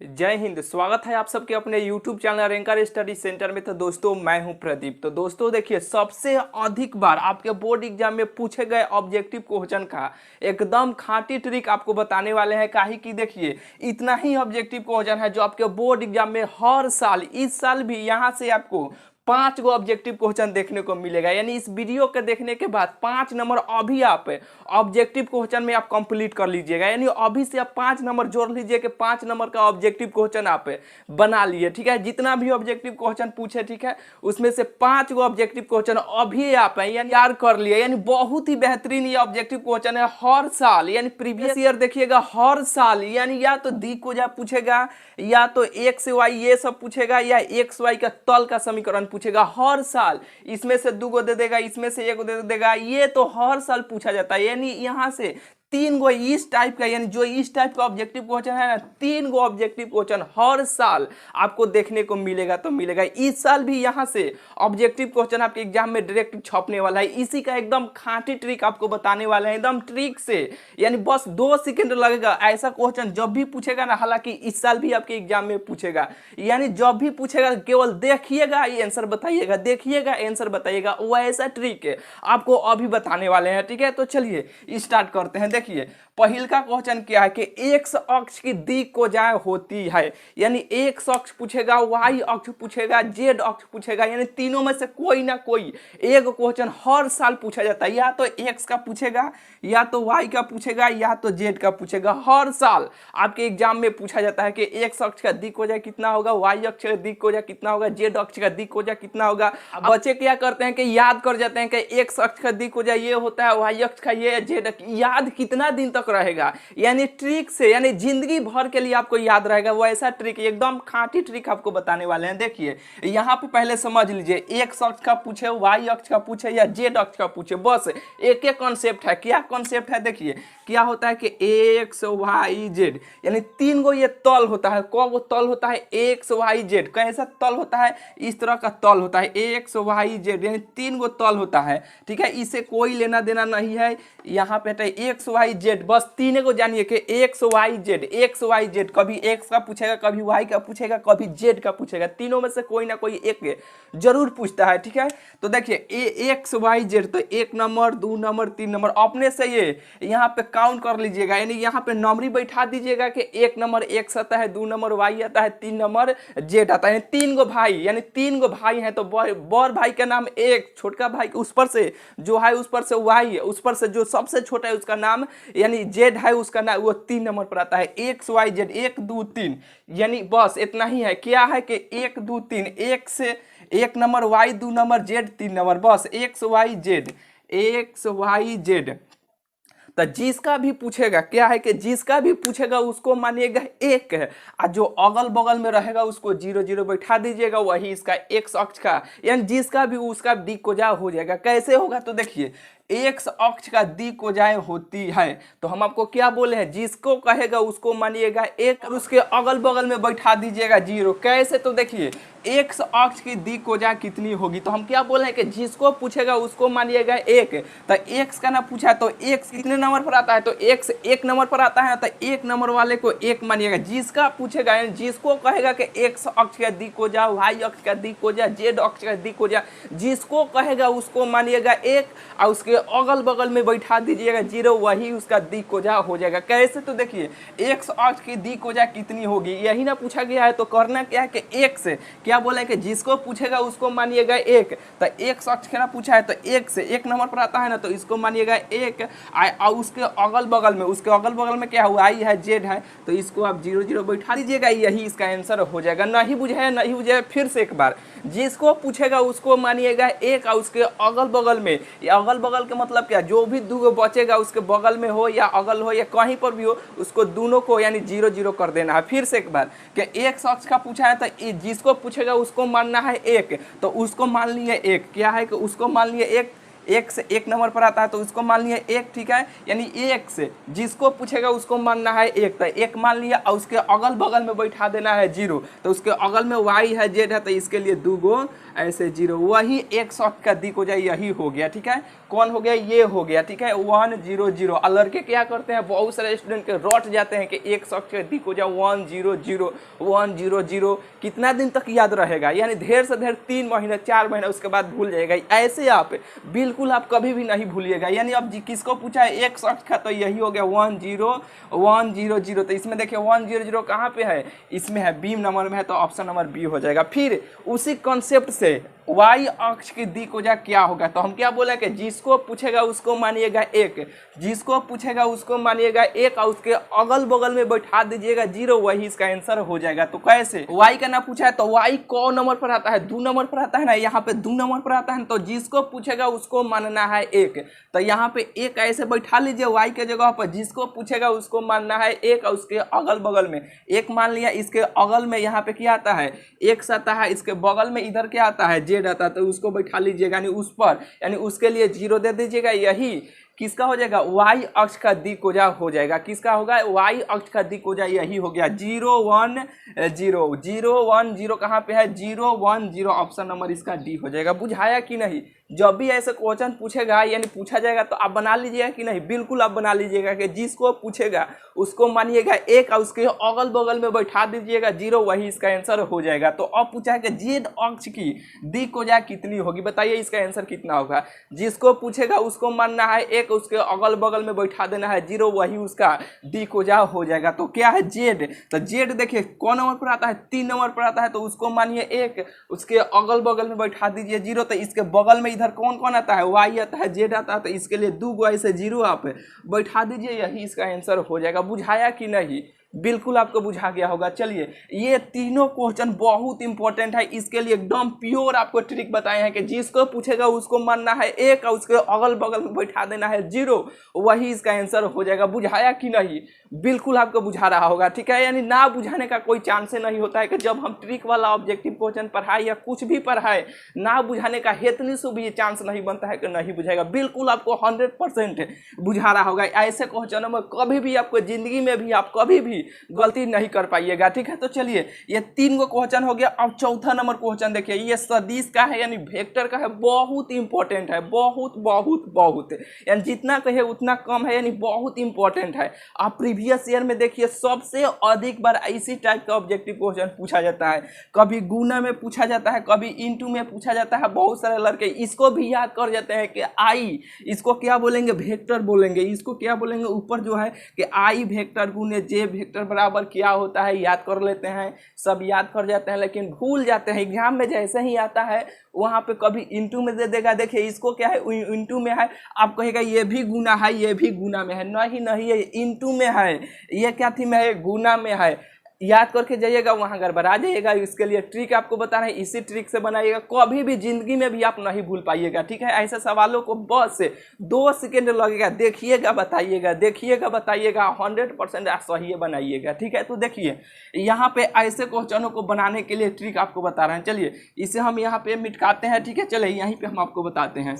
जय हिंद। स्वागत है आप सबके अपने YouTube channel ranker study centre में। तो दोस्तों मैं हूं प्रदीप। तो दोस्तों देखिए, सबसे अधिक बार आपके बोर्ड एग्जाम में पूछे गए ऑब्जेक्टिव क्वेश्चन का एकदम खाँटी ट्रिक आपको बताने वाले हैं। काहे कि देखिए, इतना ही ऑब्जेक्टिव क्वेश्चन है जो आपके बोर्ड एग्जाम में हर साल, इस साल भी यहाँ से आपको 5 गो ऑब्जेक्टिव क्वेश्चन देखने को मिलेगा। यानी इस वीडियो के देखने के बाद 5 नंबर अभी आप ऑब्जेक्टिव क्वेश्चन में आप कंप्लीट कर लीजिएगा। यानी अभी से आप 5 नंबर जोड़ लीजिए कि 5 नंबर का ऑब्जेक्टिव क्वेश्चन आप बना लिए। ठीक है, जितना भी ऑब्जेक्टिव क्वेश्चन पूछे, ठीक है, उसमें से 5 गो ऑब्जेक्टिव क्वेश्चन अभी आप यानी यार कर लिए। यानी बहुत ही बेहतरीन ये ऑब्जेक्टिव क्वेश्चन है। हर साल यानी प्रीवियस ईयर देखिएगा, हर साल यानी या तो दी को जा पूछेगा, या तो एक्स वाई ये सब पूछेगा, या एक्स वाई का तल का समीकरण पूछेगा। हर साल इसमें से 2 गो दे देगा, इसमें से 1 गो दे देगा। ये तो हर साल पूछा जाता है। यानी यहाँ से 3 गो इस टाइप का, यानी जो इस टाइप का ऑब्जेक्टिव क्वेश्चन है ना, 3 गो ऑब्जेक्टिव क्वेश्चन हर साल आपको देखने को मिलेगा। तो मिलेगा इस साल भी यहाँ से ऑब्जेक्टिव क्वेश्चन आपके एग्जाम में डायरेक्ट छपने वाला है। इसी का एकदम खाँटी ट्रिक आपको बताने वाले हैं, एकदम ट्रिक से। यानी बस 2 सेकंड लगेगा। ऐसा क्वेश्चन जब भी पूछेगा ना, हालांकि इस साल भी आपके एग्जाम में पूछेगा, यानी जब भी पूछेगा केवल देखिएगा, ये आंसर बताइएगा, देखिएगा आंसर बताइएगा। वैसा ट्रिक है आपको अभी बताने वाले हैं। ठीक है, तो चलिए स्टार्ट करते हैं। देखिए, पहिल का क्वेश्चन क्या है कि एक्स अक्ष की दिक को जाए होती है। यानी एक्स अक्ष पूछेगा, वाई अक्ष पूछेगा, जेड अक्ष पूछेगा। यानी तीनों में से कोई ना कोई एक क्वेश्चन हर साल पूछा जाता है। या तो एक्स का पूछेगा, या तो वाई का पूछेगा, या तो जेड का पूछेगा। हर साल आपके एग्जाम में पूछा जाता है कि एक्स अक्ष का दिक हो जाए कितना होगा, वाई अक्ष का दिक हो जाए कितना होगा, जेड अक्ष का दिक हो जाए कितना होगा। बच्चे क्या करते हैं कि याद कर जाते हैं कि एक्स अक्ष का दिक हो जाए ये होता है, वाई अक्ष का ये, जेड। याद कितना दिन तक रहेगा? यानी ट्रिक से, यानी जिंदगी भर के लिए आपको याद रहेगा। वो ऐसा ट्रिक, एकदम खाँटी ट्रिक आपको बताने वाले हैं। देखिए, यहाँ पे पहले समझ लीजिए, एक्स अक्ष का पूछे, वाई अक्ष का पूछे, या जेड अक्ष का पूछे, बस एक एक कॉन्सेप्ट है। क्या कॉन्सेप्ट है? देखिए क्या होता है कि एक्स वाई जेड, यानी 3 गो ये तल होता है। कौन गो तल होता है? X Y Z. कैसा तल होता है? इस तरह का तल होता है, एक्स वाई जेड, यानी 3 गो तल होता है। ठीक है, इसे कोई लेना देना नहीं है। यहाँ पे एक्स वाई जेड, बस 3 को जानिए कि X Y Z, X Y Z. कभी एक्स का पूछेगा, कभी वाई का पूछेगा, कभी जेड का पूछेगा। तीनों में से कोई ना कोई एक जरूर पूछता है। ठीक है, तो देखिए एक्स वाई जेड, तो 1 नंबर, 2 नंबर, 3 नंबर, अपने से ये यहाँ पे काउंट कर लीजिएगा। यानी यहाँ पे नंबरी बैठा दीजिएगा कि 1 नंबर एक्स आता है, 2 नंबर वाई आता है, 3 नंबर जेड आता है। 3 गो भाई, यानी 3 गो भाई हैं, तो बड़ भाई का नाम एक, छोटका भाई उस पर से जो है उस पर से वाई है, उस पर से जो सबसे छोटा है उसका नाम यानी जेड है, उसका नाम वो 3 नंबर पर आता है। एक्स वाई जेड, 1 2 3, यानी बस इतना ही है। क्या है कि 1 2 3, एक से 1 number Y, 2 number Z, 3 number, बस X Y Z, X Y Z. तो जिसका भी पूछेगा, क्या है कि जिसका भी पूछेगा उसको मानिएगा एक है, और जो अगल बगल में रहेगा उसको 0 0 बैठा दीजिएगा, वही इसका एक्स अक्ष का, यानी जिसका भी उसका दिक को जा हो जाएगा। कैसे होगा? तो देखिए, एक्स अक्ष का दिक को जाए होती है, तो हम आपको क्या बोले हैं, जिसको कहेगा उसको मानिएगा एक, और उसके अगल बगल में बैठा दीजिएगा 0। कैसे? तो देखिए, एक्स अक्ष की दिक को जाए कितनी होगी, तो हम क्या बोले हैं कि जिसको पूछेगा उसको मानिएगा एक। तो एक्स का ना पूछा तो एक्स कितने नंबर पर आता है, तो एक्स 1 नंबर पर आता है, तो 1 नंबर वाले को 1 मानिएगा। जिसका पूछेगा, जिसको कहेगा कि एक्स अक्ष का दिक हो जा, वाई अक्ष का दिक हो जा, जेड अक्ष का दिक हो जा, जिसको कहेगा उसको मानिएगा 1, और उसके अगल बगल में बैठा दीजिएगा 0, वही उसका दिक को जा हो जाएगा। कैसे? तो देखिए, एक्स अक्ष की दिक को जा कितनी होगी, यही ना पूछा गया है। तो करना क्या है कि एक से क्या बोले कि जिसको पूछेगा उसको मानिएगा 1। तो एक्स अक्ष का पूछा है तो 1 से 1 नंबर पर आता है ना, तो इसको मानिएगा 1, और उसके अगल बगल में, उसके अगल बगल में क्या हुआ, आई है, जेड है, तो इसको आप 0 0 बैठा दीजिएगा, यही इसका आंसर हो जाएगा। नहीं बुझे, नहीं बुझे, फिर से एक बार, जिसको पूछेगा उसको मानिएगा 1, और उसके अगल बगल में, या अगल बगल के मतलब क्या, जो भी 2 बचेगा उसके बगल में हो या अगल हो या कहीं पर भी हो, उसको दोनों को यानी 0 0 कर देना है। फिर से एक बार कि एक अक्ष का पूछा है तो जिसको पूछेगा उसको मानना है 1, तो उसको मान लिए 1। क्या है कि उसको मान लिए 1, एक से एक नंबर पर आता है तो उसको मान लिया एक, ठीक है। यानी एक से जिसको पूछेगा उसको मानना है एक, तो एक मान लिया और उसके अगल बगल में बैठा देना है जीरो, तो उसके अगल में वाई है जेड है तो इसके लिए 2 गो ऐसे जीरो, वही एक शॉर्ट का दिक हो जाए, यही हो गया, ठीक है। कौन हो गया, ये हो गया, ठीक है 1 0 0। और लड़के क्या करते हैं, बहुत सारे स्टूडेंट के रट जाते हैं कि एक शॉर्ट का दिक हो जाए 1 0 0 1 0 0। कितना दिन तक याद रहेगा, यानी ढेर से ढेर 3 महीने 4 महीने, उसके बाद भूल जाएगा। ऐसे आप बिल्कुल आप कभी भी नहीं भूलिएगा। यानी अब किसको पूछा है एक शॉर्ट का, तो यही हो गया 1 0 1 0 0। तो इसमें देखिए 1 0 0 कहाँ पे है, इसमें है, बी नंबर में है, तो ऑप्शन नंबर बी हो जाएगा। फिर उसी कॉन्सेप्ट से वाई अक्ष की दिक हो जाए क्या होगा, तो हम क्या बोले कि जिसको पूछेगा उसको मानिएगा एक, जिसको पूछेगा उसको मानिएगा एक और उसके अगल बगल में बैठा दीजिएगा जीरो, वही इसका आंसर हो जाएगा। तो कैसे, वाई का ना पूछा है तो वाई कौन नंबर पर आता है, 2 नंबर पर आता है ना, यहाँ पे 2 नंबर पर आता है, तो जिसको पूछेगा उसको मानना है एक, तो यहाँ पे एक ऐसे बैठा लीजिए वाई के जगह पर, जिसको पूछेगा उसको मानना है एक और उसके अगल बगल में एक मान लिया, इसके अगल में यहाँ पे क्या आता है एक आता है, इसके बगल में इधर क्या आता है जेड आता है, तो उसको बैठा लीजिएगा यानी उस पर, यानी उसके लिए 0 दे दीजिएगा। यही किसका हो जाएगा, वाई अक्ष का दिक्कोजा हो जाएगा। किसका होगा, वाई अक्ष का दिक्कोजा, यही हो गया 0 1 0 0 1 0। कहाँ पे है 0 1 0, ऑप्शन नंबर इसका डी हो जाएगा। बुझाया कि नहीं, जब भी ऐसे क्वेश्चन पूछेगा यानी पूछा जाएगा तो आप बना लीजिएगा कि नहीं, बिल्कुल आप बना लीजिएगा कि जिसको पूछेगा उसको मानिएगा एक और उसके अगल बगल में बैठा दीजिएगा जीरो, वही इसका आंसर हो जाएगा। तो अब पूछा है कि जेड अक्ष की दिक्कोजा कितनी होगी, बताइए इसका आंसर कितना होगा। जिसको पूछेगा उसको मानना है एक, उसके अगल बगल में बैठा देना है जीरो, वही उसका दिक्कोजा हो जाएगा। तो क्या है जेड, तो जेड देखिए कौन नंबर पर आता है 3 नंबर पर आता है, तो उसको मानिए एक, उसके अगल बगल में बैठा दीजिए जीरो, तो इसके बगल में इधर कौन कौन आता है, वाई आता है जेड आता है, तो इसके लिए 2 गो ऐसे जीरो आप बैठा दीजिए, यही इसका आंसर हो जाएगा। बुझाया कि नहीं, बिल्कुल आपको बुझा गया होगा। चलिए ये तीनों क्वेश्चन बहुत इंपॉर्टेंट है, इसके लिए एकदम प्योर आपको ट्रिक बताए हैं कि जिसको पूछेगा उसको मानना है एक और उसके अगल बगल में बैठा देना है जीरो, वही इसका आंसर हो जाएगा। बुझाया कि नहीं, बिल्कुल आपको बुझा रहा होगा, ठीक है। यानी ना बुझाने का कोई चांस नहीं होता है कि जब हम ट्रिक वाला ऑब्जेक्टिव क्वेश्चन पढ़ाए या कुछ भी पढ़ाए, ना बुझाने का हेतनी से भी चांस नहीं बनता है कि नहीं बुझाएगा। बिल्कुल आपको 100% बुझा रहा होगा। ऐसे क्वेश्चनों में कभी भी आपको जिंदगी में भी आप कभी भी गलती नहीं कर पाइएगा, ठीक है। तो चलिए ये 3 गो क्वेश्चन हो गया। अब चौथा नंबर क्वेश्चन देखिए, ये सदिश का है यानी वेक्टर का है, बहुत इंपॉर्टेंट है, बहुत बहुत बहुत, यानी जितना कहे उतना कम है, यानी बहुत इंपॉर्टेंट है। आप प्रीवियस ईयर में देखिए सबसे अधिक बार इसी टाइप का ऑब्जेक्टिव क्वेश्चन पूछा जाता है, कभी गुना में पूछा जाता है, कभी इनटू में पूछा जाता है। बहुत सारे लड़के इसको भी याद कर जाते हैं कि आई, इसको क्या बोलेंगे वेक्टर बोलेंगे, इसको क्या बोलेंगे ऊपर जो है कि आई वेक्टर गुने जे वेक्टर बराबर क्या होता है, याद कर लेते हैं, सब याद कर जाते हैं, लेकिन भूल जाते हैं। एग्जाम में जैसे ही आता है वहां पे कभी इंटू में दे देगा, देखिए इसको क्या है इंटू में है, आप कहेगा ये भी गुना है, ये भी गुना में है, नहीं नहीं ये इंटू में है, ये क्या थी में है गुना में है, याद करके जाइएगा, वहां गड़बड़ा जाइएगा। इसके लिए ट्रिक आपको बता रहे हैं, इसी ट्रिक से बनाइएगा, कभी भी जिंदगी में भी आप नहीं भूल पाइएगा, ठीक है। ऐसे सवालों को बस 2 सेकेंड लगेगा, देखिएगा बताइएगा, देखिएगा बताइएगा, 100% सही बनाइएगा, ठीक है। तो देखिए यहाँ पे ऐसे क्वेश्चनों को बनाने के लिए ट्रिक आपको बता रहे हैं। चलिए इसे हम यहाँ पे मिटकाते हैं, ठीक है। चलिए यहीं पे हम आपको बताते हैं।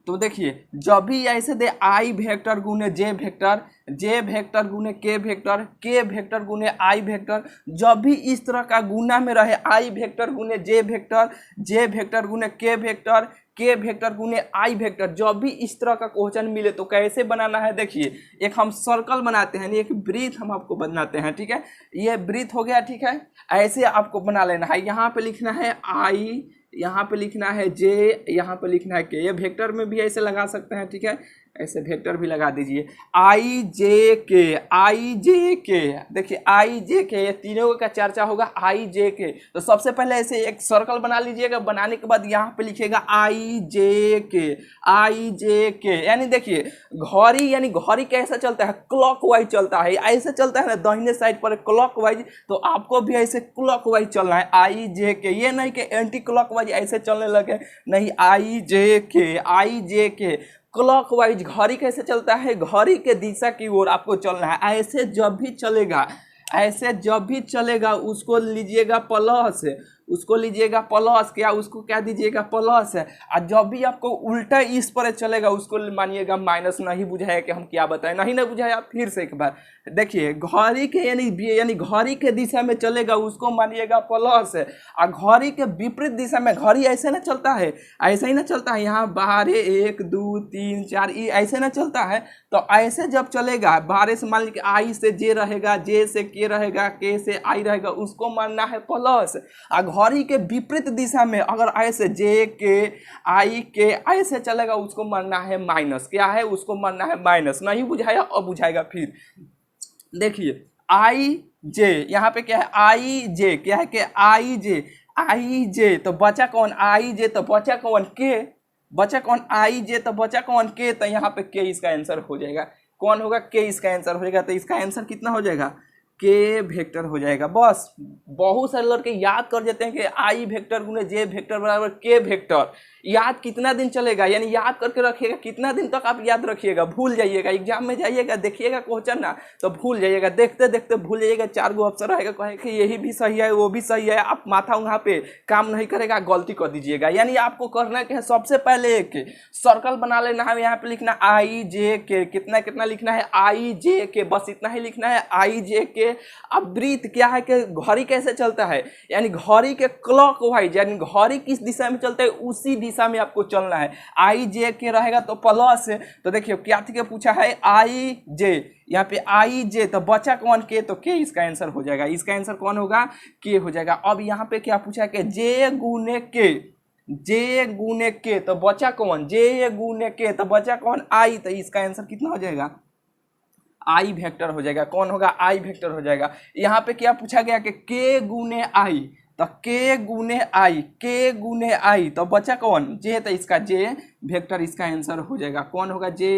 तो देखिए जब भी ऐसे दे आई वेक्टर गुने जे वेक्टर, जे वेक्टर गुने के वेक्टर, के वेक्टर गुने आई वेक्टर, जब भी इस तरह का गुना में रहे आई वेक्टर गुने जे वेक्टर, जे वेक्टर गुने के वेक्टर, के वेक्टर गुने आई वेक्टर, जब भी इस तरह का क्वेश्चन मिले तो कैसे बनाना है। देखिए एक हम सर्कल बनाते हैं, एक वृत्त हम आपको बनाते हैं, ठीक है। ये वृत्त हो गया, ठीक है। ऐसे आपको बना लेना है, यहाँ पे लिखना है आई, यहाँ पे लिखना है जे, यहाँ पे लिखना है के। ये वेक्टर में भी ऐसे लगा सकते हैं, ठीक है, ऐसे वेक्टर भी लगा दीजिए। आई जे के, आई जे के, देखिए आई जे के, ये तीनों का चर्चा होगा आई जे के। तो सबसे पहले ऐसे एक सर्कल बना लीजिएगा, बनाने के बाद यहाँ पे लिखिएगा आई जे के, आई जे के। यानी देखिए घड़ी, यानी घड़ी कैसा चलता है, क्लॉकवाइज चलता है, ऐसे चलता है ना दाहिने साइड पर क्लॉकवाइज, तो आपको भी ऐसे क्लॉकवाइज चलना है आई जे के। ये नहीं कि एंटी क्लॉकवाइज ऐसे चलने लगे, नहीं, आई जे के, आई जे के। क्लॉकवाइज घड़ी कैसे चलता है, घड़ी के दिशा की ओर आपको चलना है। ऐसे जब भी चलेगा, ऐसे जब भी चलेगा उसको लीजिएगा प्लस, उसको लीजिएगा प्लस, क्या उसको क्या दीजिएगा प्लस है। और जब भी आपको उल्टा इस पर चलेगा उसको मानिएगा माइनस। नहीं बुझाया कि हम क्या बताएं, नहीं ना बुझाया, फिर से एक बार देखिए, घड़ी के यानी घड़ी के दिशा में चलेगा उसको मानिएगा प्लस है। और घड़ी के विपरीत दिशा में, घड़ी ऐसे ना चलता है, ऐसे ही ना चलता है, यहाँ 12 1 2 3 4 ऐसे ना चलता है। तो ऐसे जब चलेगा 12 से मान लीजिए आई से जे रहेगा, जे से के रहेगा, के से आई रहेगा, उसको मानना है प्लस। और घड़ी के विपरीत दिशा में अगर ऐसे जे के आई के ऐसे चलेगा उसको मानना है माइनस। क्या है, उसको मानना है माइनस। नहीं बुझाया, अब बुझाएगा। फिर देखिए आई जे, यहाँ पे क्या है आई जे, क्या है कि आई जे, आई जे तो बचा कौन आई जे, तो बचा कौन के, बचा कौन आई जे, तो बचा कौन के, तो यहाँ पे के इसका आंसर हो जाएगा। कौन होगा, के इसका आंसर हो जाएगा। तो इसका आंसर कितना हो जाएगा, के वेक्टर हो जाएगा। बस बहुत सारे लड़के याद कर देते हैं कि आई वेक्टर गुने जे वेक्टर बराबर के वेक्टर। याद कितना दिन चलेगा, यानी याद करके रखिएगा, कितना दिन तक आप याद रखिएगा, भूल जाइएगा। एग्जाम में जाइएगा देखिएगा क्वेश्चन ना तो भूल जाइएगा, देखते देखते भूल जाइएगा। 4 गो ऑप्शन रहेगा, कहे कि यही भी सही है वो भी सही है, आप माथा वहाँ पे काम नहीं करेगा, गलती कर दीजिएगा। यानी आपको करना क्या है, सबसे पहले एक सर्कल बना लेना है, यहाँ पे लिखना आई जे के, कितना कितना लिखना है आई जे के, बस इतना ही लिखना है आई जे के। अब वृत्त क्या है कि घड़ी कैसे चलता है, यानी घड़ी के क्लॉकवाइज, यानी घड़ी किस दिशा में चलता है उसी दिशा में आपको चलना है। आई जे के रहेगा तो प्लस। तो देखिए क्या थी, पूछा है आई जे, यहाँ पे आई जे तो बचा कौन के, तो के इसका आंसर हो जाएगा। इसका आंसर कौन होगा, के हो जाएगा। अब यहाँ पे क्या पूछा है कि जे गुने के, जे गुने के तो बचा कौन, जे गुने के तो बचा कौन आई, तो इसका आंसर कितना हो जाएगा, आई वेक्टर हो जाएगा। कौन होगा, आई वेक्टर हो जाएगा। यहाँ पे क्या पूछा गया कि के गुने आई, तो के गुने आई, के गुने आई तो बचा कौन, जे, तो इसका जे वेक्टर इसका आंसर हो जाएगा। कौन होगा, जे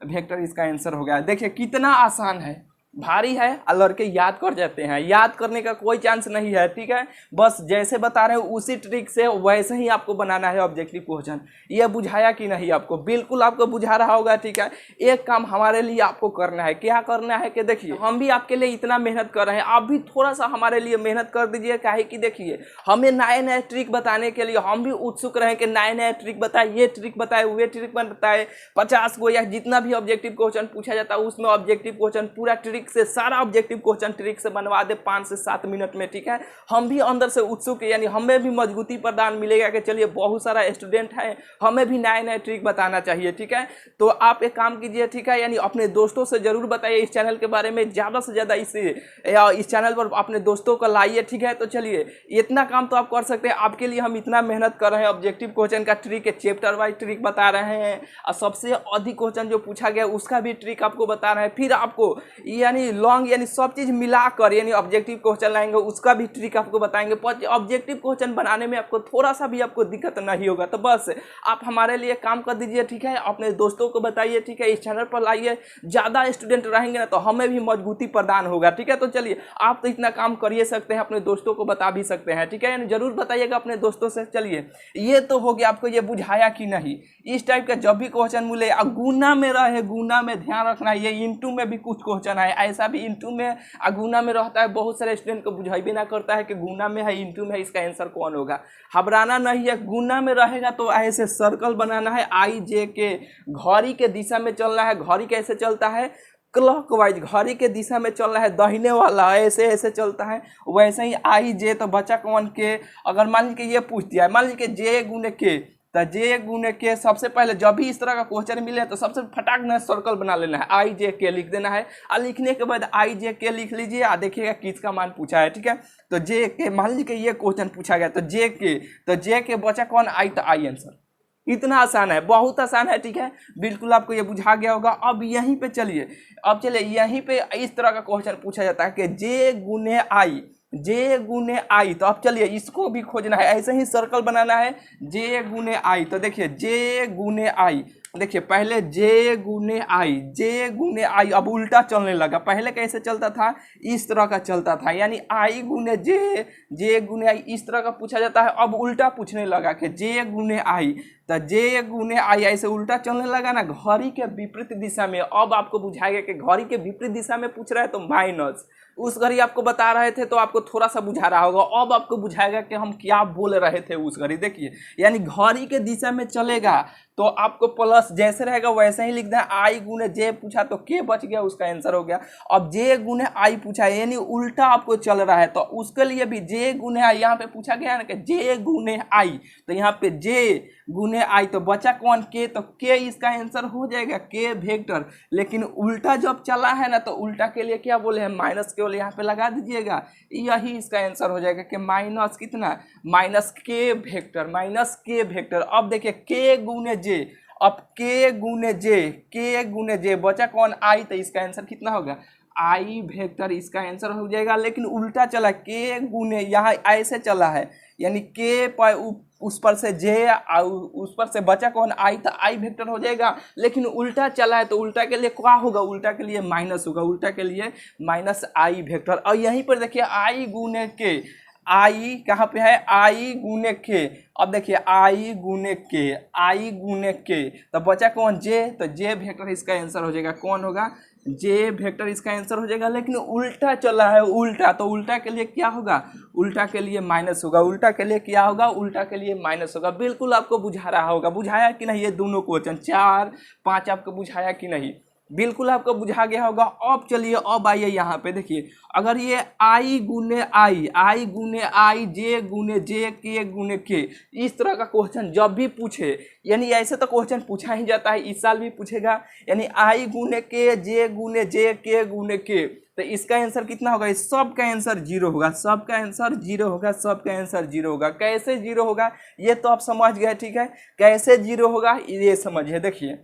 वेक्टर इसका आंसर हो गया। देखिए कितना आसान है, भारी है और लड़के याद कर जाते हैं, याद करने का कोई चांस नहीं है। ठीक है, बस जैसे बता रहे हो उसी ट्रिक से वैसे ही आपको बनाना है ऑब्जेक्टिव क्वेश्चन। ये बुझाया कि नहीं आपको, बिल्कुल आपको बुझा रहा होगा। ठीक है, एक काम हमारे लिए आपको करना है, क्या करना है कि देखिए हम भी आपके लिए इतना मेहनत कर रहे हैं, आप भी थोड़ा सा हमारे लिए मेहनत कर दीजिए। काहे कि देखिए हमें नए नए ट्रिक बताने के लिए हम भी उत्सुक रहे कि नए नए ट्रिक बताए, ये ट्रिक बताए, वे ट्रिक बताए। 50 गो या जितना भी ऑब्जेक्टिव क्वेश्चन पूछा जाता है उसमें ऑब्जेक्टिव क्वेश्चन पूरा ट्रिक से, सारा ऑब्जेक्टिव क्वेश्चन ट्रिक से बनवा दे 5 से 7 मिनट में। ठीक है, हम भी अंदर से उत्सुक है, यानी हमें भी मजबूती प्रदान मिलेगा कि चलिए बहुत सारा स्टूडेंट है, हमें भी नए नए ट्रिक बताना चाहिए। ठीक है, तो आप एक काम कीजिए, ठीक है, यानी अपने दोस्तों से जरूर बताइए इस चैनल के बारे में, ज़्यादा से ज़्यादा इस चैनल पर अपने दोस्तों को लाइए। ठीक है, तो चलिए इतना काम तो आप कर सकते हैं। आपके लिए हम इतना मेहनत कर रहे हैं, ऑब्जेक्टिव क्वेश्चन का ट्रिक है, चैप्टर वाइज ट्रिक बता रहे हैं, और सबसे अधिक क्वेश्चन जो पूछा गया उसका भी ट्रिक आपको बता रहे हैं। फिर आपको यानी लॉन्ग यानी सब चीज मिलाकर यानी ऑब्जेक्टिव क्वेश्चन लाएंगे, उसका भी ट्रिक आपको बताएंगे। ऑब्जेक्टिव क्वेश्चन बनाने में आपको थोड़ा सा भी आपको दिक्कत नहीं होगा। तो बस आप हमारे लिए काम कर दीजिए। ठीक है, अपने दोस्तों को बताइए। ठीक है, इस चैनल पर लाइए, ज़्यादा स्टूडेंट रहेंगे ना तो हमें भी मजबूती प्रदान होगा। ठीक है, तो चलिए आप तो इतना काम कर ही सकते हैं, अपने दोस्तों को बता भी सकते हैं। ठीक है, यानी जरूर बताइएगा अपने दोस्तों से। चलिए ये तो हो गया, आपको ये बुझाया कि नहीं। इस टाइप का जब भी क्वेश्चन मिले, गुना में रहे, गुना में ध्यान रखना है। ये इंटू में भी कुछ क्वेश्चन है, ऐसा भी इंटू में गुना में रहता है, बहुत सारे स्टूडेंट को बुझाई भी ना करता है कि गुना में है इंटू में है, इसका आंसर कौन होगा। घबराना नहीं है, गुना में रहेगा तो ऐसे सर्कल बनाना है, आई जे के, घड़ी के दिशा में चलना है। घड़ी कैसे चलता है, क्लॉकवाइज, घड़ी के दिशा में चल रहा है, दाहिने वाला ऐसे ऐसे चलता है। वैसे ही आई जे तो बचा कौन के। अगर मान लीजिए ये पूछ दिया, मान लीजिए जे गुने के, तो जे गुने के सबसे पहले जब भी इस तरह का क्वेश्चन मिले तो सबसे फटाक में सर्कल बना लेना है, आई जे के लिख देना है। और लिखने के बाद आई जे के लिख लीजिए और देखिएगा किसका मान पूछा है। ठीक है, तो जे के मान लीजिए ये क्वेश्चन पूछा गया, तो जे के बचा कौन, आई, तो आई आंसर। इतना आसान है, बहुत आसान है। ठीक है, बिल्कुल आपको ये बुझा गया होगा। अब यहीं पे चलिए, अब चलिए यहीं पे इस तरह का क्वेश्चन पूछा जाता है कि जे गुने आई, जे गुने आई, तो अब चलिए इसको भी खोजना है, ऐसे ही सर्कल बनाना है, जे गुने आई। तो देखिए जे गुने आई, देखिए पहले जे गुने आई, जे गुने आई, अब उल्टा चलने लगा। पहले कैसे चलता था, इस तरह का चलता था, यानी आई गुने जे गुने आई इस तरह का पूछा जाता है। अब उल्टा पूछने लगा कि जे गुने आई, तो जे गुने आई ऐसे उल्टा चलने लगा ना, घड़ी के विपरीत दिशा में। अब आपको बुझाएगा कि घड़ी के विपरीत दिशा में पूछ रहा है तो माइनस, उस घड़ी आपको बता रहे थे तो आपको थोड़ा सा बुझा रहा होगा, अब आपको बुझाएगा कि हम क्या बोल रहे थे उस घड़ी। देखिए यानी घड़ी के दिशा में चलेगा तो आपको प्लस जैसे रहेगा वैसे ही लिखना है। आई गुने जे पूछा तो के बच गया, उसका आंसर हो गया। अब जे गुने आई पूछा यानी उल्टा आपको चल रहा है तो उसके लिए भी जे गुने आई यहाँ पे पूछा गया ना कि जे गुने आई, तो यहाँ पे जे गुने आई तो बचा कौन के, तो के इसका आंसर हो जाएगा के वेक्टर। लेकिन उल्टा जब चला है ना तो उल्टा के लिए क्या बोले हैं माइनस केवल यहाँ पे लगा दीजिएगा, यही इसका आंसर हो जाएगा कि माइनस कितना माइनस के वेक्टर, माइनस के वेक्टर। अब देखिए के गुने जे, अब के गुने जे बचा कौन आई, तो इसका आंसर कितना होगा आई वेक्टर, इसका आंसर हो जाएगा। लेकिन उल्टा चला के गुने, यहाँ ऐसे चला है यानी के पर उस पर से जे उस पर से बचा कौन आई, तो आई वेक्टर हो जाएगा। लेकिन उल्टा चला है तो उल्टा के लिए क्या होगा, उल्टा के लिए माइनस होगा, उल्टा के लिए माइनस आई वेक्टर। और यहीं पर देखिए आई गुने के, आई कहाँ पे है आई गुने के, अब देखिए आई गुने के तो बचा कौन जे, तो जे वेक्टर इसका आंसर हो जाएगा, कौन होगा जे वेक्टर इसका आंसर हो जाएगा। लेकिन उल्टा चला है उल्टा, तो उल्टा के लिए क्या होगा, उल्टा के लिए माइनस होगा, उल्टा के लिए क्या होगा, उल्टा के लिए माइनस होगा। बिल्कुल आपको बुझा रहा होगा, बुझाया कि नहीं ये दोनों क्वेश्चन 4, 5 आपको बुझाया कि नहीं, बिल्कुल आपको बुझा गया होगा। अब चलिए अब आइए यहाँ पे देखिए, अगर ये आई गुने आई, जे गुने जे, के गुने के, इस तरह का क्वेश्चन जब भी पूछे, यानी ऐसे तो क्वेश्चन पूछा ही जाता है, इस साल भी पूछेगा, यानी आई गुने के, जे गुने जे, के गुने के, तो इसका आंसर कितना होगा, इस सब का आंसर 0 होगा, सब का आंसर 0 होगा, सब का आंसर 0 होगा। कैसे 0 होगा ये तो आप समझ गए, ठीक है, कैसे 0 होगा ये समझिए। देखिए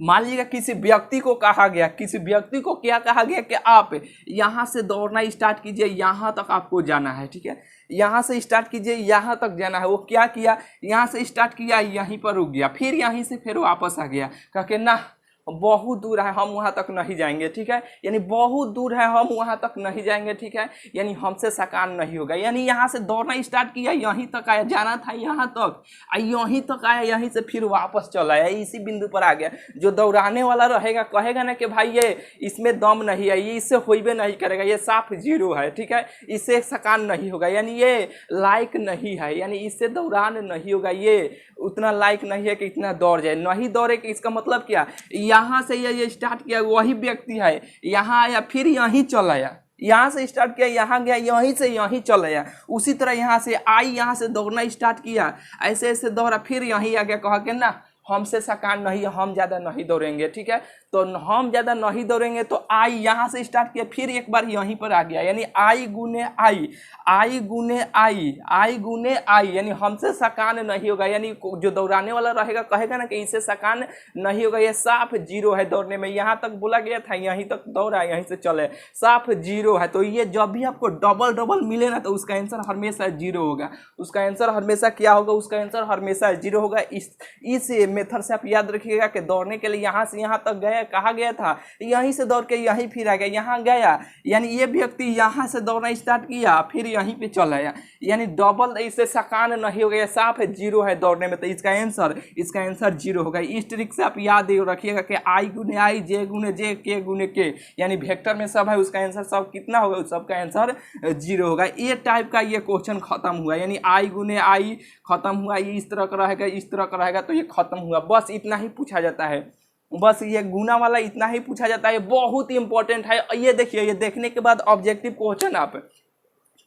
मान लीजिएगा किसी व्यक्ति को कहा गया, किसी व्यक्ति को क्या कहा गया कि आप यहाँ से दौड़ना स्टार्ट कीजिए, यहाँ तक आपको जाना है, ठीक है, यहाँ से स्टार्ट कीजिए, यहाँ तक जाना है। वो क्या किया, यहाँ से स्टार्ट किया, यहीं पर रुक गया, फिर यहीं से फिर वापस आ गया, कह के ना बहुत दूर है हम वहाँ तक नहीं जाएंगे, ठीक है, यानी बहुत दूर है हम वहाँ तक नहीं जाएंगे, ठीक है, यानी हमसे साकार नहीं होगा। यानी यहाँ से दौड़ना स्टार्ट किया, यहीं तक आया, जाना था यहाँ तक, यहीं तक आया, यहीं से फिर वापस चला आया, इसी बिंदु पर आ गया। जो दौड़ाने वाला रहेगा कहेगा ना कि भाई ये इसमें दम नहीं है, ये इससे होइबे नहीं करेगा, ये साफ 0 है, ठीक है, इससे साकार नहीं होगा, यानी ये लायक नहीं है, यानी इससे दौड़ान नहीं होगा, ये उतना लायक नहीं है कि इतना दौड़ जाए, नहीं दौड़े कि इसका मतलब क्या, यहाँ से ये स्टार्ट किया वही व्यक्ति है, यहाँ आया फिर यहीं चल आया, यहाँ से स्टार्ट किया यहाँ गया, यहीं से यहीं चल आया। उसी तरह यहाँ से आई, यहाँ से दौड़ना स्टार्ट किया, ऐसे ऐसे दौड़ा, फिर यहीं आ गया, कहा कि ना हमसे साकार नहीं है, हम ज़्यादा नहीं दौड़ेंगे, ठीक है, तो हम ज़्यादा नहीं दौड़ेंगे, तो आई यहाँ से स्टार्ट किया, फिर एक बार यहीं पर आ गया, यानी आई गुने आई, आई गुने आई, यानी हमसे साकार नहीं होगा, यानी जो दौड़ाने वाला रहेगा कहेगा ना कि इससे साकार नहीं होगा, ये साफ 0 है दौड़ने में, यहाँ तक बोला गया था, यहीं तक दौड़ा, यहीं से चले, साफ 0 है। तो ये जब भी आपको डबल डबल मिले ना तो उसका आंसर हमेशा 0 होगा, उसका आंसर हमेशा क्या होगा, उसका आंसर हमेशा 0 होगा। इस मेथड से आप याद रखिएगा कि दौड़ने के लिए यहाँ से यहाँ तक गए, कहा गया था यहीं से दौड़ के यहीं फिर आ गया, यहाँ गया, यानी ये व्यक्ति यहाँ से दौड़ना स्टार्ट किया फिर यहीं पे चला आया, यानी डबल इससे साकार नहीं हो गया, साफ 0 है दौड़ने में, तो इसका आंसर 0 होगा। इस ट्रिक से आप याद रखिएगा कि आई गुने आई, जे गुने जे, के गुने के, यानी वेक्टर में सब है, उसका आंसर सब कितना होगा, सबका आंसर 0 होगा। ये टाइप का ये क्वेश्चन खत्म हुआ, यानी आई गुने आई खत्म हुआ, ये इस तरह का रहेगा, इस तरह का रहेगा, तो ये खत्म हुआ, बस इतना ही पूछा जाता है, बस ये गुना वाला इतना ही पूछा जाता है, बहुत ही इंपॉर्टेंट है। ये देखिए, ये देखने के बाद ऑब्जेक्टिव क्वेश्चन आप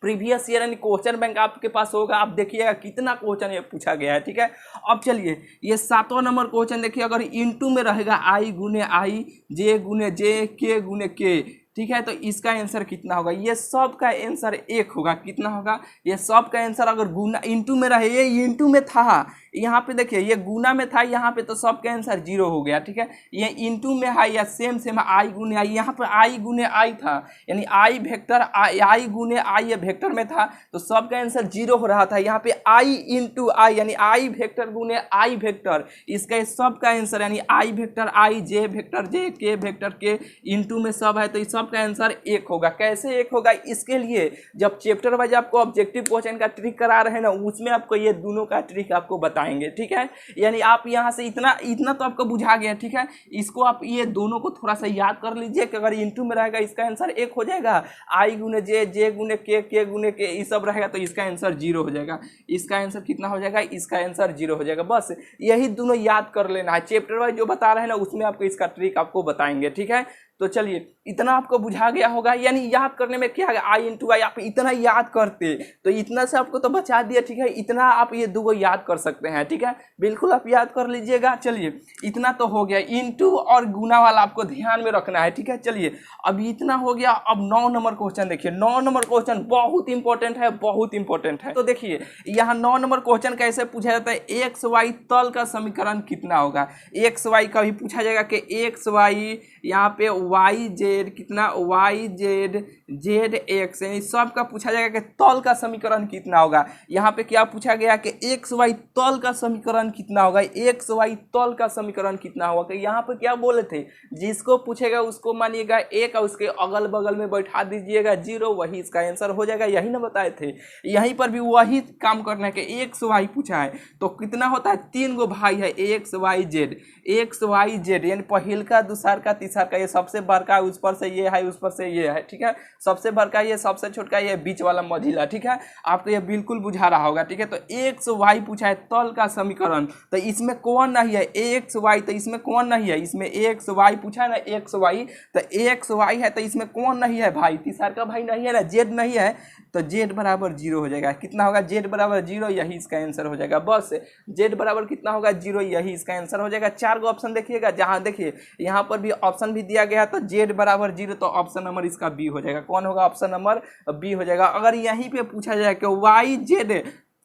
प्रीवियस ईयर यानी क्वेश्चन बैंक आपके पास होगा, आप देखिएगा कितना क्वेश्चन ये पूछा गया है, ठीक है। अब चलिए ये 7वां नंबर क्वेश्चन देखिए, अगर इनटू में रहेगा आई गुने आई, जे गुने जे, के गुने के, ठीक है, तो इसका आंसर कितना होगा, ये सब का आंसर 1 होगा, कितना होगा, ये सब का आंसर अगर गुना इनटू में रहे, ये इनटू में था, यहाँ पे देखिए ये गुना में था, यहाँ पे तो सब का आंसर 0 हो गया, ठीक है, ये इनटू में है या सेम आई गुने आई, यहाँ पे आई गुने आई था, यानी आई वेक्टर आई गुने आई ये वेक्टर में था, तो सब का आंसर 0 हो रहा था। यहाँ पे आई इंटू आई यानी आई वेक्टर गुने आई वेक्टर, इसका सब का आंसर यानी आई वेक्टर आई, जे वेक्टर जे, के वेक्टर के, इनटू में सब है, तो इस सब का आंसर 1 होगा। कैसे 1 होगा, इसके लिए जब चैप्टर वाइज आपको ऑब्जेक्टिव क्वेश्चन का ट्रिक करा रहे हैं ना, उसमें आपको ये दोनों का ट्रिक आपको बता बताएंगे, ठीक है। यानी आप यहाँ से इतना इतना तो आपको बुझा गया, ठीक है। इसको आप ये दोनों को थोड़ा सा याद कर लीजिए कि अगर इंटू में रहेगा इसका आंसर 1 हो जाएगा, आई गुने जे गुने के गुने के ये सब रहेगा तो इसका आंसर 0 हो जाएगा। इसका आंसर कितना हो जाएगा, इसका आंसर 0 हो जाएगा। बस यही दोनों याद कर लेना है। चैप्टर वाइज जो बता रहे हैं ना उसमें आपको इसका ट्रिक आपको बताएंगे, ठीक है। तो चलिए इतना आपको बुझा गया होगा। यानी याद करने में क्या है, आई इंटू आई आप इतना याद करते तो इतना से आपको तो बचा दिया, ठीक है। इतना आप ये दो याद कर सकते हैं, ठीक है। बिल्कुल आप याद कर लीजिएगा। चलिए इतना तो हो गया, इंटू और गुना वाला आपको ध्यान में रखना है, ठीक है। चलिए अभी इतना हो गया। अब 9 नंबर क्वेश्चन देखिए। 9 नंबर क्वेश्चन बहुत इंपॉर्टेंट है, बहुत इंपॉर्टेंट है। तो देखिए यहाँ 9 नंबर क्वेश्चन कैसे पूछा जाता है, एक्स वाई तल का समीकरण कितना होगा। एक्स वाई का भी पूछा जाएगा कि एक्स वाई यहाँ पे वाई जेड कितना, वाई जेड जेड एक्स, यानी सब का पूछा जाएगा कि तल का समीकरण कितना होगा। यहाँ पे क्या पूछा गया कि एक्स वाई तल का समीकरण कितना होगा, एक्स वाई तल का समीकरण कितना होगा। कि यहाँ पे क्या बोले थे, जिसको पूछेगा उसको मानिएगा 1 और उसके अगल बगल में बैठा दीजिएगा 0, वही इसका आंसर हो जाएगा। यही ना बताए थे, यहीं पर भी वही काम करना है कि एक्स वाई पूछा है तो कितना होता है, 3 गो भाई है X Y Z, X Y Z यानी पहिल का दूसर का तीसर का, ये सबसे बड़का उस पर से ये है, उस पर से ये है, ठीक है। सबसे बड़का ये, सबसे छोटका ये, बीच वाला मझिला, ठीक है। आपको ये बिल्कुल बुझा रहा होगा, ठीक है। तो एक्स वाई पूछा है तल का समीकरण, तो इसमें कौन नहीं है, एक्स वाई, तो इसमें कौन नहीं है, इसमें एक्स वाई पूछा है ना, एक्स वाई, तो एक्स वाई है तो इसमें कौन नहीं है भाई, तीसर का भाई नहीं है ना, जेड नहीं है, तो जेड बराबर 0 हो जाएगा। कितना होगा, जेड बराबर 0, यही इसका आंसर हो जाएगा। बस जेड बराबर कितना होगा, 0, यही इसका आंसर हो जाएगा। 4 गो ऑप्शन देखिएगा, जहां देखिए यहाँ पर भी ऑप्शन भी दिया गया तो जेड बराबर 0, तो ऑप्शन नंबर इसका बी हो जाएगा। कौन होगा, ऑप्शन नंबर बी हो जाएगा। अगर यहीं पे पूछा जाए कि वाई जेड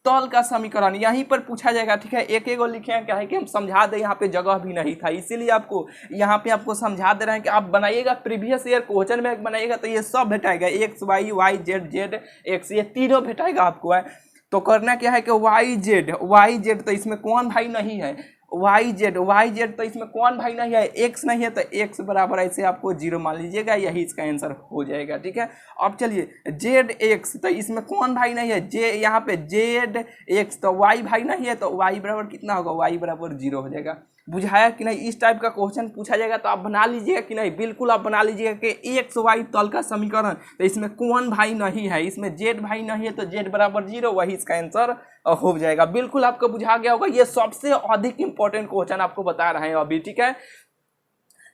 तल का समीकरण यहीं पर पूछा जाएगा, ठीक है। एक एक लिखे हैं, क्या है कि हम समझा दें, यहाँ पे जगह भी नहीं था, इसीलिए आपको यहाँ पे आपको समझा दे रहे हैं कि आप बनाइएगा प्रीवियस ईयर क्वेश्चन में बनाइएगा तो ये सब भेटाएगा, X Y Y Z Z X, ये तीनों भेटाएगा आपको है। तो करना क्या है कि वाई जेड तो इसमें कौन भाई नहीं है, वाई जेड तो इसमें कौन भाई नहीं है, एक्स नहीं है, तो एक्स बराबर ऐसे आपको 0 मान लीजिएगा, यही इसका आंसर हो जाएगा, ठीक है। अब चलिए जेड एक्स, तो इसमें कौन भाई नहीं है, जे यहाँ पे जेड एक्स, तो वाई भाई नहीं है, तो वाई बराबर कितना होगा, वाई बराबर 0 हो जाएगा। बुझाया कि नहीं। इस टाइप का क्वेश्चन पूछा जाएगा तो आप बना लीजिएगा कि नहीं, बिल्कुल आप बना लीजिएगा कि एक्स वाई तल का समीकरण, तो इसमें कौन भाई नहीं है, इसमें जेड भाई नहीं है, तो जेड बराबर 0, वही इसका आंसर हो जाएगा। बिल्कुल आपको बुझा गया होगा। ये सबसे अधिक इंपॉर्टेंट क्वेश्चन आपको बता रहे हैं अभी, ठीक है।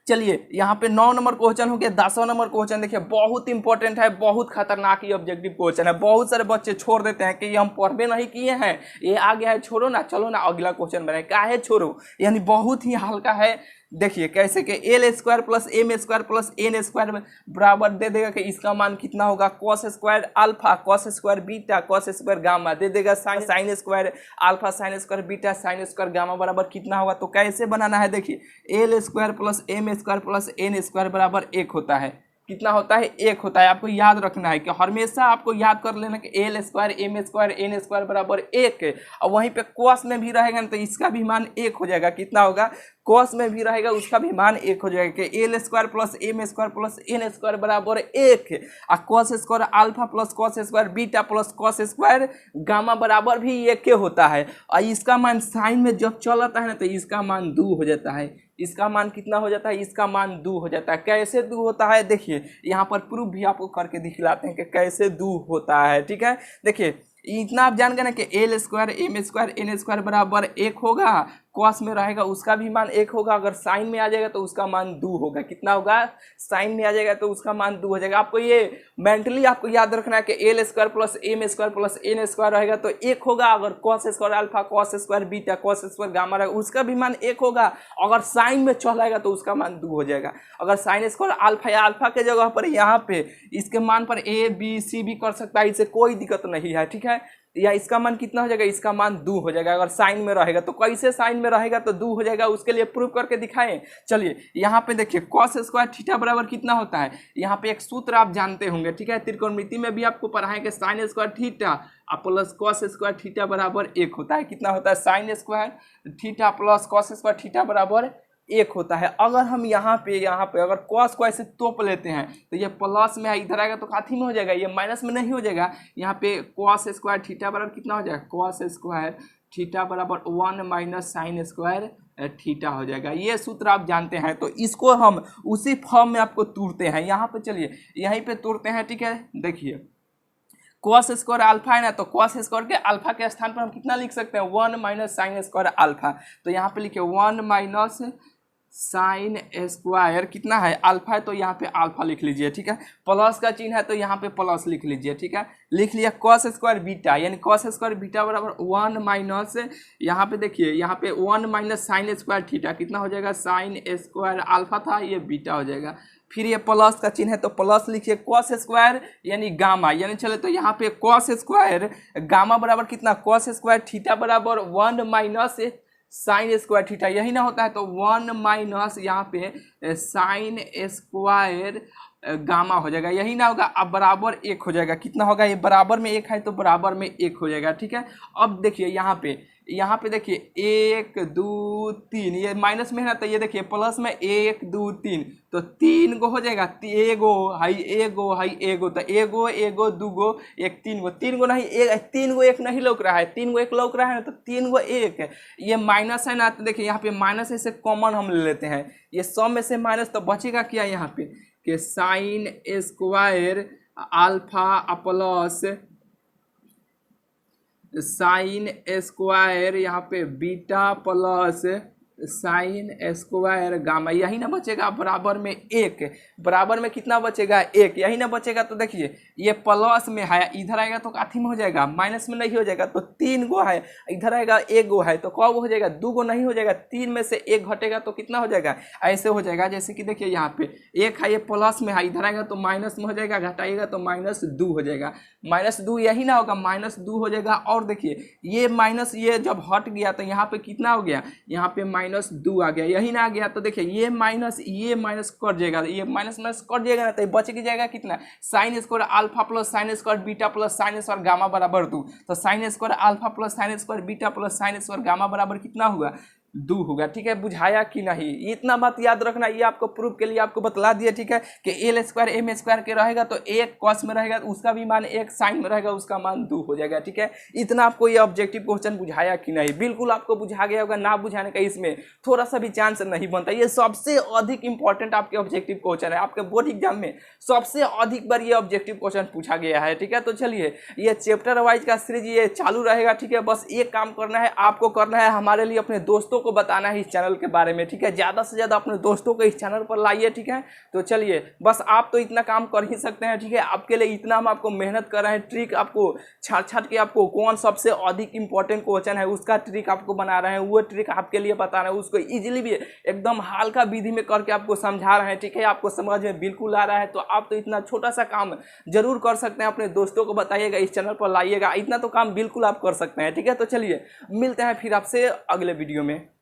चलिए यहाँ पे 9 नंबर क्वेश्चन हो गया। 10वां नंबर क्वेश्चन देखिए, बहुत इंपॉर्टेंट है, बहुत खतरनाक ही ऑब्जेक्टिव क्वेश्चन है। बहुत सारे बच्चे छोड़ देते हैं कि ये हम पढ़बे नहीं किए हैं, ये आ गया है, छोड़ो ना, चलो ना अगला क्वेश्चन बनाए, काहे छोड़ो, यानी बहुत ही हल्का है। देखिए कैसे कि L square plus M square plus N square बराबर दे देगा कि इसका मान कितना होगा, cos square alpha cos square beta cos square gamma दे देगा, sine square alpha sine square beta sine square gamma बराबर कितना होगा। तो कैसे बनाना है, देखिए L square plus M square plus N square बराबर 1 होता है। कितना होता है, 1 होता है। आपको याद रखना है कि हमेशा आपको याद कर लेना कि L square M square N square बराबर 1 है। और वहीं पे कॉस में भी रहेगा तो इसका भी मान 1 हो जाएगा। कितना होगा, कॉस में भी रहेगा उसका भी मान 1 हो जाएगा कि L square plus M square plus N square बराबर 1 है। और cos square alpha plus cos square beta plus cos square gamma बराबर भी 1 होता है। और इसका मान साइन में जब चलता है ना तो इसका मान 2 हो जाता है। इसका मान कितना हो जाता है, इसका मान 2 हो जाता है। कैसे 2 होता है, देखिए यहाँ पर प्रूफ भी आपको करके दिखलाते हैं कि कैसे 2 होता है, ठीक है। देखिए इतना आप जान गए ना कि L square M square N square बराबर 1 होगा, कॉस में रहेगा उसका भी मान 1 होगा, अगर साइन में आ जाएगा तो उसका मान 2 होगा। कितना होगा, साइन में आ जाएगा तो उसका मान 2 हो जाएगा। आपको ये मेंटली आपको याद रखना है कि L square plus M square plus N square रहेगा तो 1 होगा, अगर cos square alpha cos square beta cos square gamma रहेगा उसका भी मान 1 होगा, अगर साइन में चलेगा तो उसका मान 2 हो जाएगा। अगर साइन स्क्वायर अल्फा या अल्फा के जगह पर यहाँ पे इसके मान पर ए बी सी भी कर सकता है, इससे कोई दिक्कत नहीं है, ठीक है। या इसका मान कितना हो जाएगा, इसका मान 2 हो जाएगा अगर साइन में रहेगा। तो कैसे साइन में रहेगा तो 2 हो जाएगा, उसके लिए प्रूफ करके दिखाएं। चलिए यहाँ पे देखिए कॉस स्क्वायर थीटा बराबर कितना होता है, यहाँ पे एक सूत्र आप जानते होंगे, ठीक है। त्रिकोणमिति में भी आपको पढ़ाएं कि sine square theta plus cos square theta बराबर 1 होता है। कितना होता है, sine square theta plus cos square theta बराबर 1 होता है। अगर हम यहाँ पे अगर कॉस को ऐसे तोप लेते हैं तो ये प्लस में है, इधर आएगा तो काथी में हो जाएगा, ये माइनस में नहीं हो जाएगा। यहाँ पे कॉस स्क्वायर थीटा बराबर कितना हो जाएगा, कॉस स्क्वायर थीटा बराबर 1 माइनस साइन स्क्वायर थीटा हो जाएगा। ये सूत्र आप जानते हैं, तो इसको हम उसी फॉर्म में आपको तोड़ते हैं। यहाँ पे चलिए यहीं पे तोड़ते हैं, ठीक है। देखिए कॉस स्क्वायर अल्फा है ना, तो कॉस स्क्वायर के अल्फा के स्थान पर हम कितना लिख सकते हैं, 1 माइनस साइन स्क्वायर अल्फा। तो यहाँ पे लिखिए 1 माइनस साइन स्क्वायर कितना है, अल्फा है, तो यहाँ पे अल्फा लिख लीजिए, ठीक है। प्लस का चिन्ह है तो यहाँ पे प्लस लिख लीजिए, ठीक है। लिख लिया कॉस स्क्वायर बीटा, यानी कॉस स्क्वायर बीटा बराबर 1 माइनस, यहाँ पे देखिए यहाँ पे 1 माइनस साइन स्क्वायर थीटा कितना हो जाएगा, साइन स्क्वायर अल्फा था, ये बीटा हो जाएगा। फिर ये प्लस का चिन्ह है तो प्लस लिखिए कॉस स्क्वायर यानी गामा, यानी चले तो यहाँ पे कॉस स्क्वायर गामा बराबर कितना, कॉस स्क्वायर थीटा बराबर 1 माइनस साइन स्क्वायर थीटा, यही ना होता है, तो 1 माइनस यहाँ पे साइन स्क्वायर गामा हो जाएगा, यही ना होगा। अब बराबर 1 हो जाएगा, कितना होगा, ये बराबर में 1 है तो बराबर में 1 हो जाएगा, ठीक है। अब देखिए यहाँ पे देखिए 1 2 3, ये माइनस में है ना, तो ये देखिए प्लस में 1 2 3, तो 3 गो हो जाएगा, एगो तो एगो दूगो एक, 3 गो, 3 गो नहीं, 3 गो 1 नहीं लौक रहा है, 3 गो 1 लौक रहा है ना, तो 3 गो 1 है, ये माइनस है ना, तो देखिए यहाँ पे माइनस ऐसे कॉमन हम ले लेते हैं, ये सब में से माइनस, तो बचेगा क्या यहाँ पे कि sign square alpha plus sine square यहाँ पे beta plus sign square gamma, यही ना बचेगा बराबर में 1, बराबर में कितना बचेगा 1, यही ना बचेगा। तो देखिए ये प्लस में है, इधर आएगा तो काथी में हो जाएगा, माइनस में नहीं हो जाएगा, तो 3 गो है, इधर आएगा 1 गो है, तो कौ हो जाएगा, 2 गो नहीं हो जाएगा, 3 में से 1 घटेगा तो कितना हो जाएगा, ऐसे हो जाएगा। जैसे कि देखिए यहाँ पे 1 है, ये प्लस में है, इधर आएगा तो माइनस में हो जाएगा, घटाएगा तो -2 हो जाएगा, -2 यही ना होगा, -2 हो जाएगा। और देखिए ये माइनस ये जब हट गया तो यहाँ पे कितना हो गया, यहाँ पे -2 आ गया, यही ना आ गया, तो देखिए ये माइनस कट जाएगा, ये माइनस कट जाएगा ना, तो बच के जाएगा कितना, sign square alpha plus sign square beta plus sign square gamma बराबर 2, तो sign square alpha plus sign square beta plus sign square gamma बराबर कितना होगा, 2 होगा, ठीक है। बुझाया कि नहीं, इतना बात याद रखना, ये आपको प्रूफ के लिए आपको बतला दिया, ठीक है, कि एल स्क्वायर एम स्क्वायर के रहेगा तो 1 कॉस में रहेगा तो उसका भी मान 1 साइन में रहेगा, उसका मान 2 हो जाएगा, ठीक है। इतना आपको ये ऑब्जेक्टिव क्वेश्चन बुझाया कि नहीं, बिल्कुल आपको बुझा गया होगा, ना बुझाने का इसमें थोड़ा सा भी चांस नहीं बनता। ये सबसे अधिक इंपॉर्टेंट आपके ऑब्जेक्टिव क्वेश्चन है, आपके बोर्ड एग्जाम में सबसे अधिक बार ये ऑब्जेक्टिव क्वेश्चन पूछा गया है, ठीक है। तो चलिए ये चैप्टर वाइज का सीरीज ये चालू रहेगा, ठीक है। बस एक काम करना है आपको, करना है हमारे लिए अपने दोस्तों को बताना है इस चैनल के बारे में, ठीक है। ज़्यादा से ज़्यादा अपने दोस्तों को इस चैनल पर लाइए, ठीक है। तो चलिए बस आप तो इतना काम कर ही सकते हैं, ठीक है। आपके लिए इतना हम आपको मेहनत कर रहे हैं, ट्रिक आपको छाट के आपको कौन सबसे अधिक इंपॉर्टेंट क्वेश्चन है उसका ट्रिक आपको बना रहे हैं, वो ट्रिक आपके लिए बता रहे हैं, उसको इजीली भी एकदम हल्का विधि में करके आपको समझा रहे हैं, ठीक है। आपको समझ में बिल्कुल आ रहा है, तो आप तो इतना छोटा सा काम जरूर कर सकते हैं, अपने दोस्तों को बताइएगा, इस चैनल पर लाइएगा, इतना तो काम बिल्कुल आप कर सकते हैं, ठीक है। तो चलिए मिलते हैं फिर आपसे अगले वीडियो में।